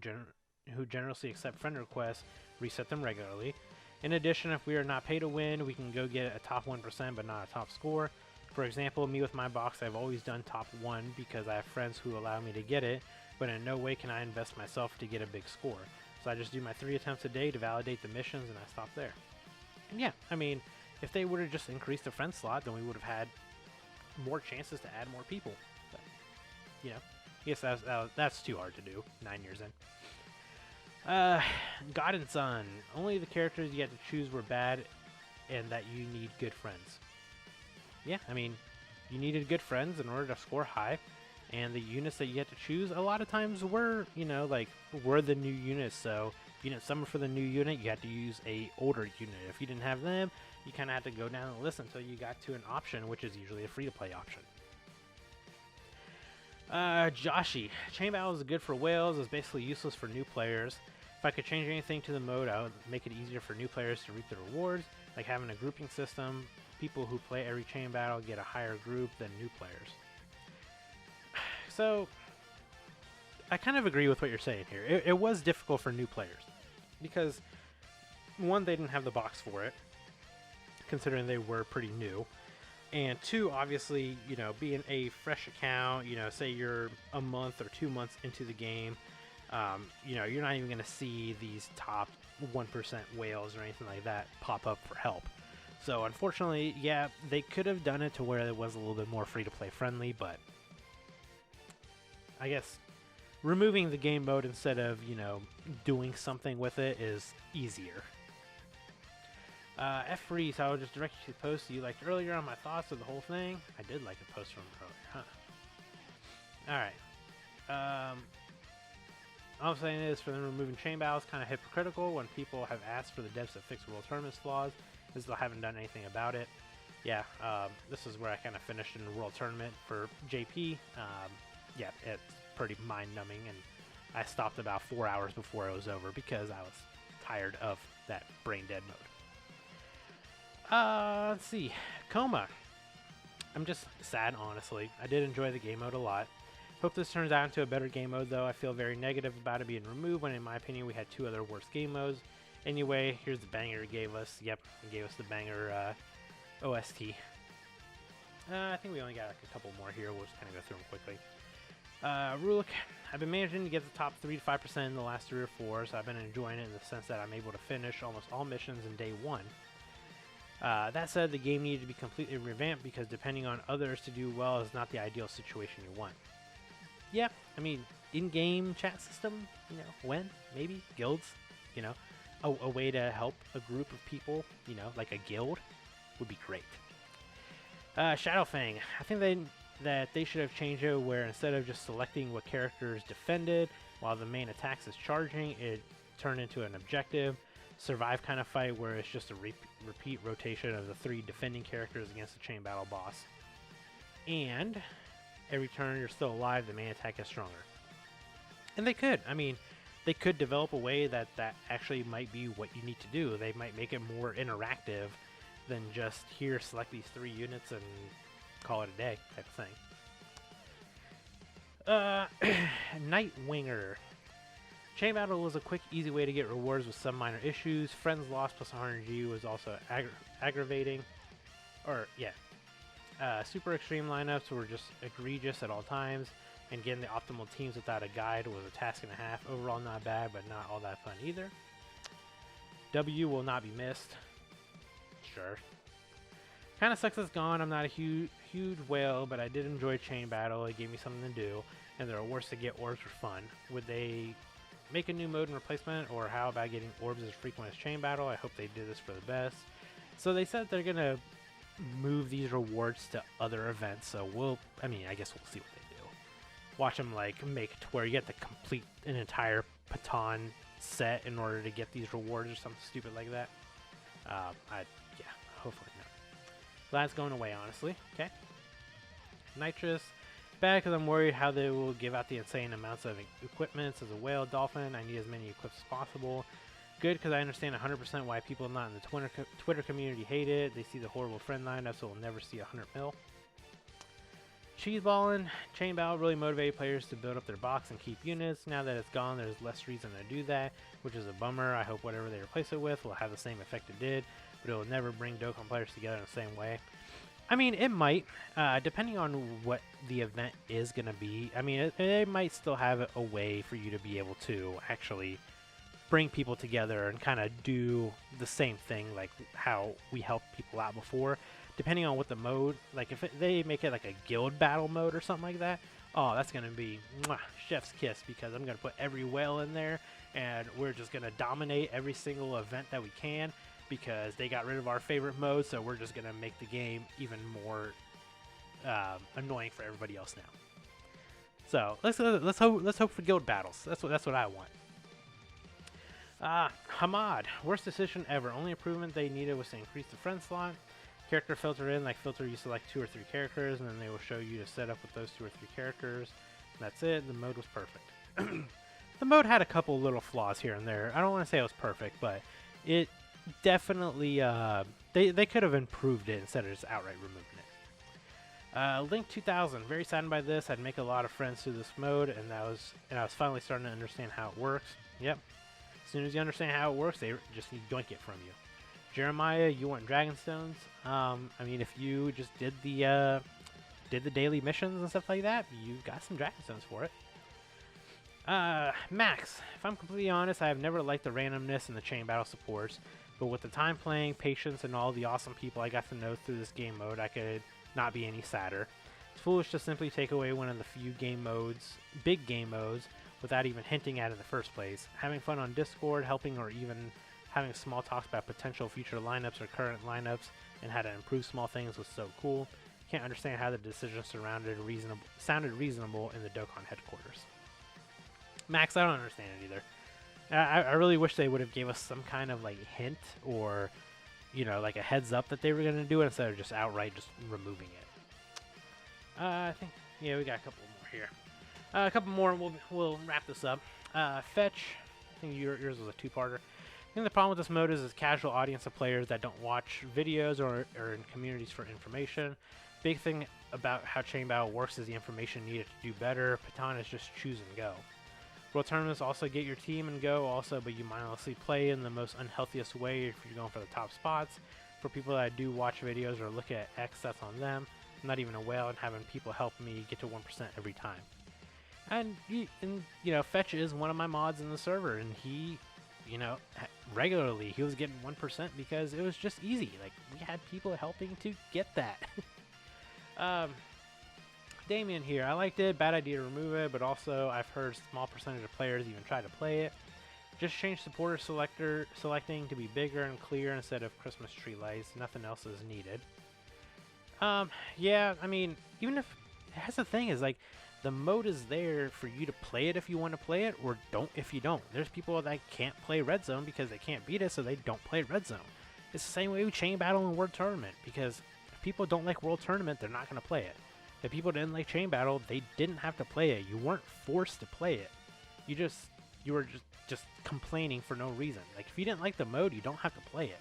who generously accept friend requests reset them regularly. In addition, if we are not paid to win, we can go get a top 1% but not a top score. For example, me with my box, I've always done top 1 because I have friends who allow me to get it, but in no way can I invest myself to get a big score. So I just do my 3 attempts a day to validate the missions and I stop there. And yeah, I mean, if they would have just increased the friend slot, then we would have had more chances to add more people. But, you know, I guess that's too hard to do 9 years in. God and Son. Only the characters you had to choose were bad and that you need good friends. Yeah, I mean, you needed good friends in order to score high, and the units that you had to choose a lot of times were, you know, like, were the new units. So if you didn't summon for the new unit, you had to use a older unit. If you didn't have them, you kind of had to go down the list until you got to an option, which is usually a free-to-play option. Joshi. Chain Battle is good for whales. It's basically useless for new players. If I could change anything to the mode, I would make it easier for new players to reap the rewards, like having a grouping system. People who play every Chain Battle get a higher group than new players. So, I kind of agree with what you're saying here. It was difficult for new players because, one, they didn't have the box for it, considering they were pretty new. And 2, obviously, you know, being a fresh account, you know, say you're a month or 2 months into the game, you know, you're not even going to see these top 1% whales or anything like that pop up for help. So, unfortunately, yeah, they could have done it to where it was a little bit more free-to-play friendly, but I guess removing the game mode instead of, you know, doing something with it is easier. F-Freeze, I will just direct you to the post you liked earlier on my thoughts of the whole thing. I did like the post from earlier, huh? Alright. All I'm saying is, for them removing Chain Battle is kind of hypocritical when people have asked for the devs to fix World Tournament's flaws, as they haven't done anything about it. Yeah, this is where I kind of finished in the World Tournament for JP. Yeah, it's pretty mind-numbing, and I stopped about 4 hours before it was over because I was tired of that brain dead mode. Let's see. Coma. I'm just sad, honestly. I did enjoy the game mode a lot. Hope this turns out into a better game mode, though. I feel very negative about it being removed when, in my opinion, we had 2 other worse game modes. Anyway, here's the banger it gave us. Yep, it gave us the banger OST. I think we only got like a couple more here. We'll just kind of go through them quickly. Rulik, I've been managing to get the top 3 to 5% in the last 3 or 4, so I've been enjoying it in the sense that I'm able to finish almost all missions in day 1. That said, the game needed to be completely revamped because depending on others to do well is not the ideal situation you want. Yeah, I mean, in-game chat system, you know, when, maybe, guilds, you know, a way to help a group of people, you know, like a guild, would be great. Shadowfang, I think that they should have changed it where instead of just selecting what characters defended while the main attacks is charging, it turned into an objective, survive kind of fight where it's just a repeat rotation of the 3 defending characters against the chain battle boss. And every turn you're still alive, the main attack is stronger. And they could. I mean, they could develop a way that actually might be what you need to do. They might make it more interactive than just here, select these 3 units and call it a day type of thing. Nightwinger. Chain Battle was a quick, easy way to get rewards with some minor issues. Friends lost plus 100G was also aggravating. Or, yeah. Super extreme lineups were just egregious at all times, and getting the optimal teams without a guide was a task and a half. Overall, not bad, but not all that fun either. W will not be missed. Sure. Kind of sucks it's gone. I'm not a huge whale, but I did enjoy Chain Battle. It gave me something to do, and there are worse to get orbs for fun. Would they make a new mode and replacement, or how about getting orbs as frequent as Chain Battle? I hope they did this for the best. So they said they're gonna move these rewards to other events, so I guess we'll see what they do. Watch them like make it to where you get to complete an entire Patan set in order to get these rewards or something stupid like that. Yeah, hopefully not. That's going away, honestly. Okay. Nitrous. Bad because I'm worried how they will give out the insane amounts of equipments as a whale dolphin. I need as many equips as possible. Good because I understand 100% why people not in the Twitter community hate it. They see the horrible friend lineup, so we'll never see 100 mil. Cheeseballin'. Chain Battle really motivated players to build up their box and keep units. Now that it's gone, there's less reason to do that, which is a bummer. I hope whatever they replace it with will have the same effect it did, but it will never bring Dokkan players together in the same way. I mean, it might, depending on what the event is going to be. I mean, it might still have a way for you to be able to actually bring people together and kind of do the same thing like how we helped people out before. Depending on what the mode, like if they make it like a guild battle mode or something like that, oh, that's going to be chef's kiss, because I'm going to put every whale in there and we're just going to dominate every single event that we can, because they got rid of our favorite mode, so we're just gonna make the game even more annoying for everybody else now. So let's hope for guild battles. That's what I want. Hamad, worst decision ever. Only improvement they needed was to increase the friend slot. Character filter in, like filter you select 2 or 3 characters, and then they will show you to set up with those 2 or 3 characters. And that's it. The mode was perfect. The mode had a couple little flaws here and there. I don't want to say it was perfect, but it definitely they could have improved it instead of just outright removing it. Link 2000, very saddened by this. I'd make a lot of friends through this mode, and I was finally starting to understand how it works. Yep, as soon as you understand how it works, they just need to yoink it from you. Jeremiah, you want Dragonstones? I mean, if you just did the daily missions and stuff like that, you got some Dragonstones for it. Max, if I'm completely honest, I have never liked the randomness in the chain battle supports. But with the time playing, patience, and all the awesome people I got to know through this game mode, I could not be any sadder. It's foolish to simply take away one of the few big game modes, without even hinting at it in the first place. Having fun on Discord, helping, or even having small talks about potential future lineups or current lineups and how to improve small things was so cool. Can't understand how the decision sounded reasonable in the Dokkan headquarters. Max, I don't understand it either. I really wish they would have gave us some kind of like hint, or you know, like a heads up that they were going to do it, instead of just outright just removing it. I think, yeah, we got a couple more here. A couple more, we'll wrap this up. Fetch, I think yours was a two-parter. I think the problem with this mode is casual audience of players that don't watch videos or in communities for information. Big thing about how Chain Battle works is the information needed to do better. Patan is just choose and go. World tournaments also get your team and go also, but you mindlessly play in the most unhealthiest way if you're going for the top spots. For people that do watch videos or look at X, that's on them. I'm not even a whale and having people help me get to 1% every time. And you know, Fetch is one of my mods in the server, and he, you know, regularly he was getting 1% because it was just easy. Like, we had people helping to get that. Damien here, I liked it. Bad idea to remove it, but also I've heard small percentage of players even try to play it. Just change supporter selecting to be bigger and clear instead of Christmas tree lights. Nothing else is needed. Yeah, I mean, even if that's the thing is like, the mode is there for you to play it if you want to play it, or don't if you don't. There's people that can't play Red Zone because they can't beat it, so they don't play Red Zone. It's the same way with Chain Battle and World Tournament, because if people don't like World Tournament, they're not going to play it. If people didn't like Chain Battle, they didn't have to play it. You weren't forced to play it. You were just complaining for no reason. Like, if you didn't like the mode, you don't have to play it.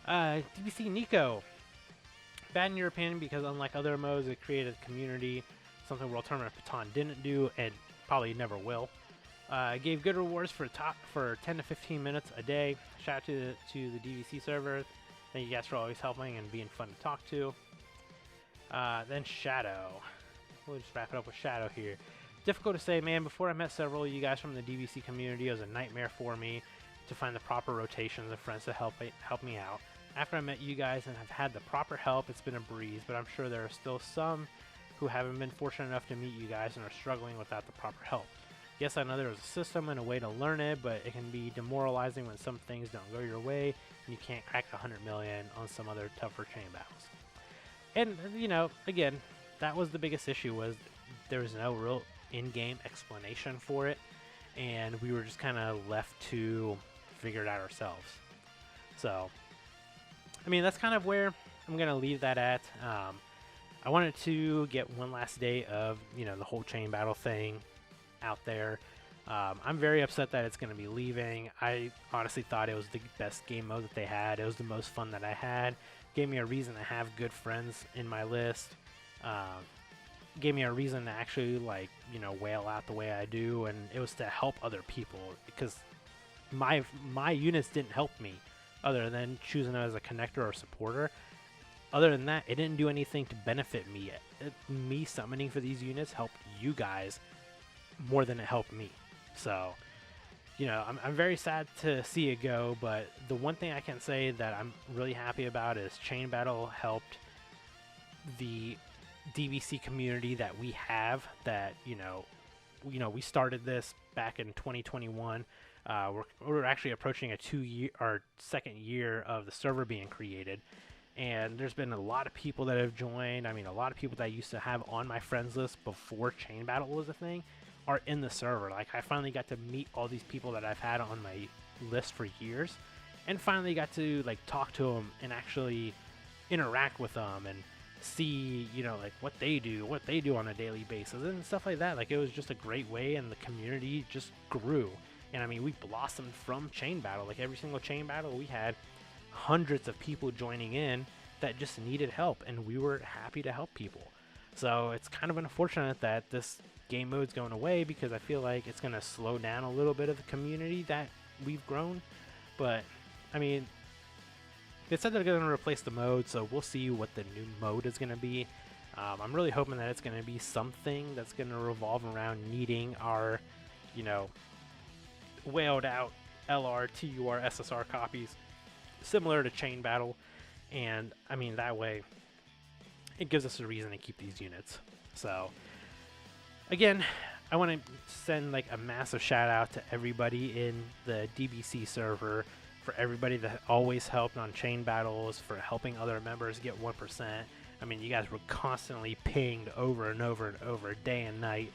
DBC Nico. Bad in your opinion because unlike other modes, it created a community, something World Tournament Patan didn't do and probably never will. Gave good rewards for 10 to 15 minutes a day. Shout out to the DBC server. Thank you guys for always helping and being fun to talk to. Then Shadow. We'll just wrap it up with Shadow here. Difficult to say, man. Before I met several of you guys from the DBC community, it was a nightmare for me to find the proper rotations of friends to help me out. After I met you guys and have had the proper help, it's been a breeze, but I'm sure there are still some who haven't been fortunate enough to meet you guys and are struggling without the proper help. Yes, I know there was a system and a way to learn it, but it can be demoralizing when some things don't go your way and you can't crack 100 million on some other tougher chain battles. And, you know, again, that was the biggest issue, was there was no real in-game explanation for it, and we were just kind of left to figure it out ourselves. So, I mean, that's kind of where I'm going to leave that at. I wanted to get one last day of, you know, the whole chain battle thing out there. I'm very upset that it's going to be leaving. I honestly thought it was the best game mode that they had. It was the most fun that I had. Gave me a reason to have good friends in my list. Gave me a reason to actually, like, you know, wail out the way I do, and it was to help other people, because my units didn't help me other than choosing them as a connector or supporter. Other than that, it didn't do anything to benefit me. Me summoning for these units helped you guys more than it helped me. So, you know, I'm very sad to see it go, but the one thing I can say that I'm really happy about is Chain Battle helped the DBC community that we have, that, you know, we started this back in 2021. We're actually approaching our second year of the server being created, and there's been a lot of people that have joined. I mean, a lot of people that I used to have on my friends list before Chain Battle was a thing are in the server. Like, I finally got to meet all these people that I've had on my list for years, and finally got to, like, talk to them and actually interact with them and see, you know, like, what they do on a daily basis and stuff like that. Like, it was just a great way, and the community just grew. And I mean, we blossomed from Chain Battle. Like, every single Chain Battle, we had hundreds of people joining in that just needed help, and we were happy to help people. So it's kind of unfortunate that this game mode's going away, because I feel like it's going to slow down a little bit of the community that we've grown. But, I mean, they said they're going to replace the mode, so we'll see what the new mode is going to be. I'm really hoping that it's going to be something that's going to revolve around needing our, you know, wailed out LR, TUR, SSR copies, similar to Chain Battle. And, I mean, that way it gives us a reason to keep these units. So, again, I want to send, like, a massive shout out to everybody in the DBC server, for everybody that always helped on chain battles, for helping other members get 1%. I mean, you guys were constantly pinged over and over and over, day and night,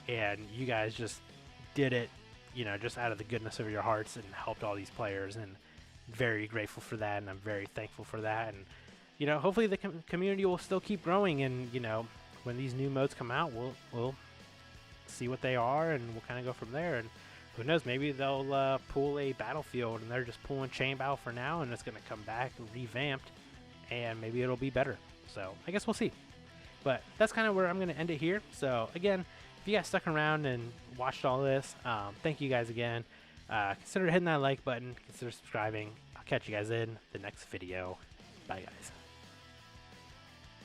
and you guys just did it, you know, just out of the goodness of your hearts, and helped all these players, and very grateful for that, and I'm very thankful for that. And, you know, hopefully the community will still keep growing, and, you know, when these new modes come out, we'll see what they are, and we'll kind of go from there. And who knows, maybe they'll pull a Battlefield, and they're just pulling Chain Battle for now, and it's going to come back revamped, and maybe it'll be better. So I guess we'll see. But that's kind of where I'm going to end it here. So again, if you guys stuck around and watched all this, thank you guys again. Consider hitting that like button, consider subscribing. I'll catch you guys in the next video. Bye guys.